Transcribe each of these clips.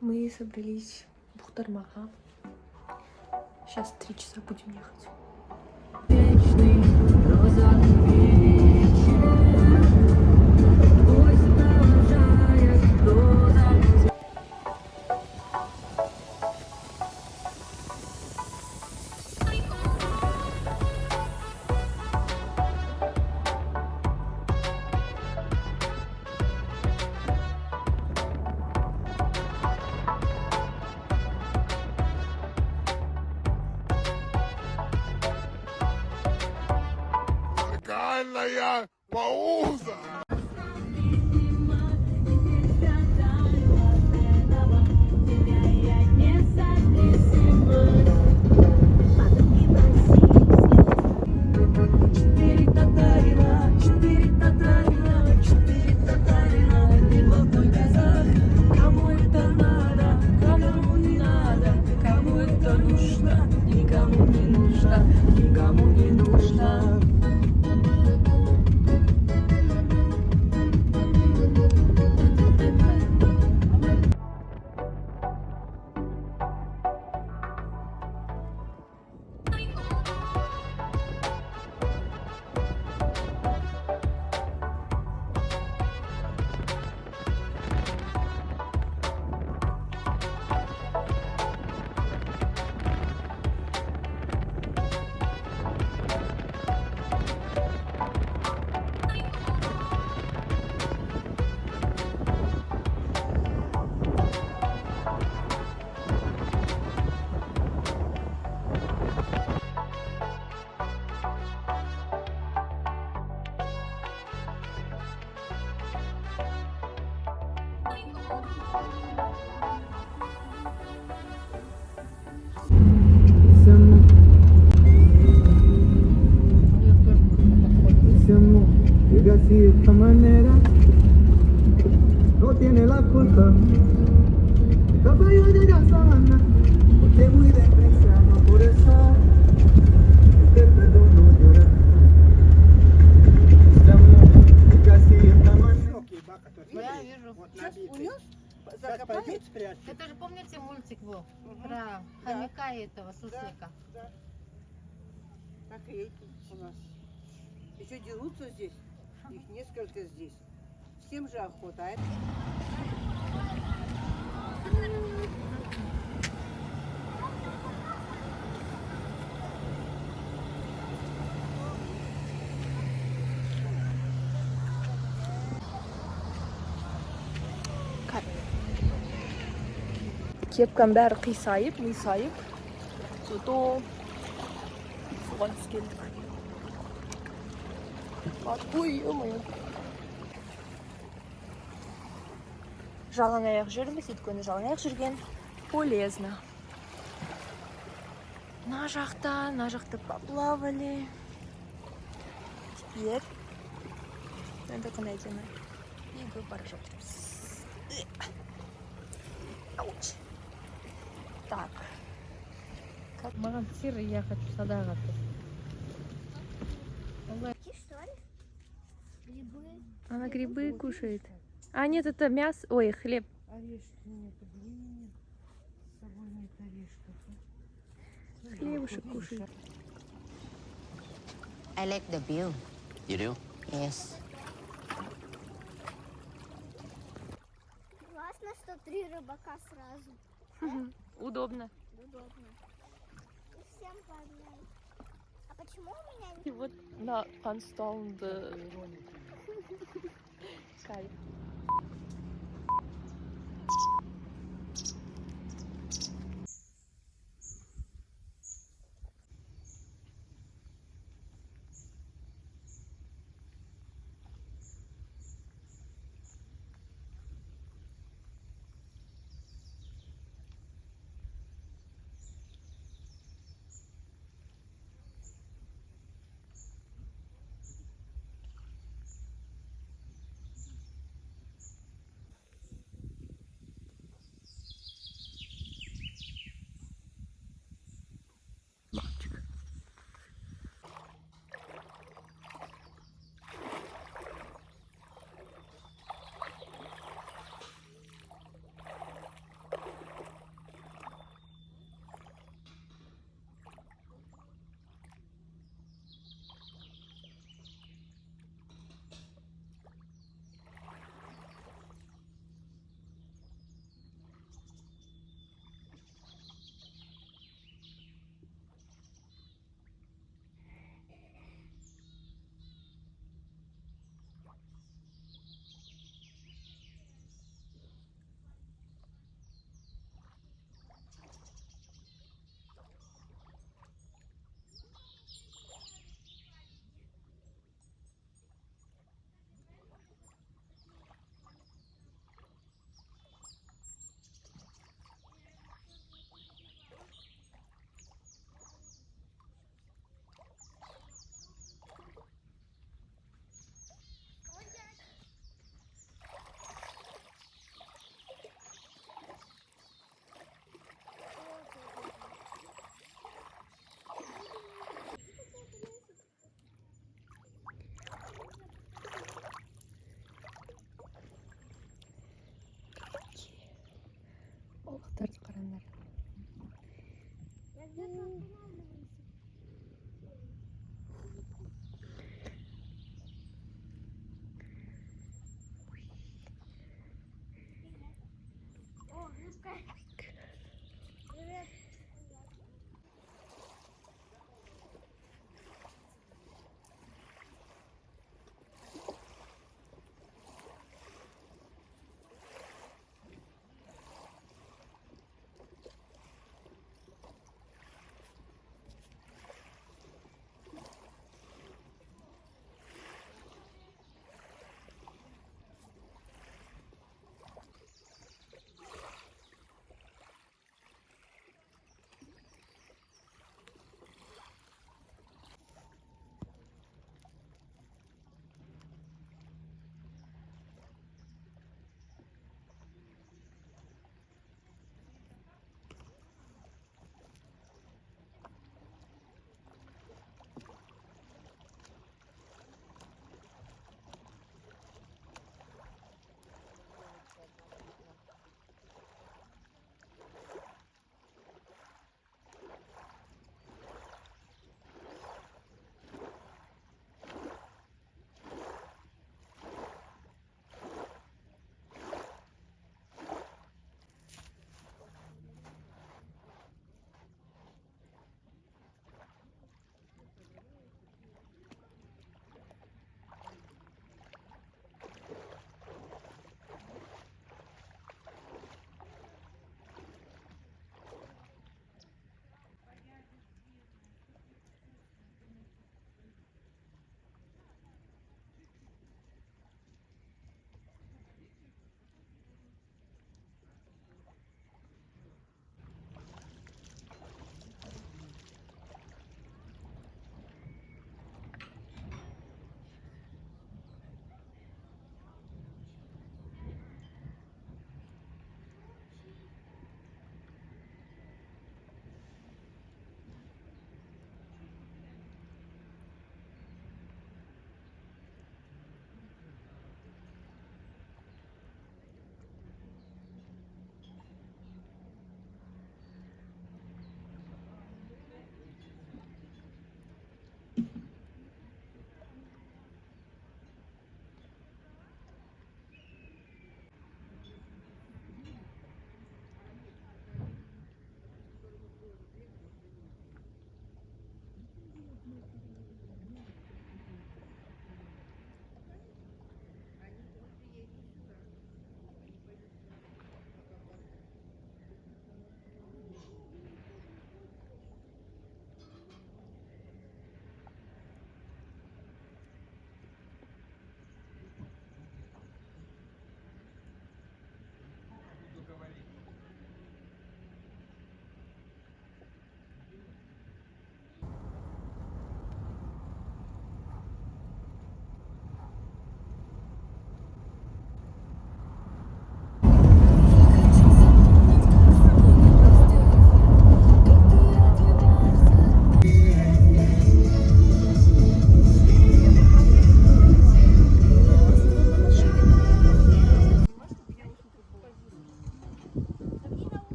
Мы собрались в Бухтар-Мага. Сейчас 3 часа будем ехать. Музыкальная пауза. Кому это надо, кому не надо, кому это нужно, никому не нужно, никому не нужно. Llega así de esta manera, no tiene la culpa. Caballo de la sabana, porque muy deprisa, no por eso te perdono llorar. Llega así de esta manera. Я вижу. Сейчас унес, закопает, спрячет. Это же помните мультик был про хомяка и этого суслика? Да. Так и эти у нас. Еще дерутся здесь. Их несколько здесь. Всем же охота. А это... Кепкам бәрі қисайып, мисайып. Зато суға түскелдік. Ой, ой. Жалаң аяқ жүрміз, өйткені жалаң аяқ жүрген полезно. На жақта поплавали. Теперь надо канайдены. И вы поржете. Ауч. Так. Маған сыр, я хочу садага. Она грибы кушает. А нет, это мясо. Ой, хлеб. Орешки нет, блин, нет. С собой нет орешков. Хлебушек кушает. I like the view. You do? Yes. Классно, что 3 рыбака сразу. Удобно. Удобно. И всем по одной. А почему у меня И вот на констант кайф. Балыктарды караңдар. Я где-то останавливаюсь. О, рыбка. Привет.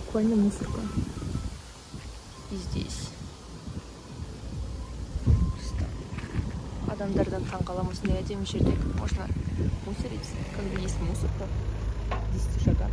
Буквально мусорка. И здесь. Адамдардан таң қаламын, осындай әдемі жерде можно мусорить, когда есть мусорка в 10 шагах.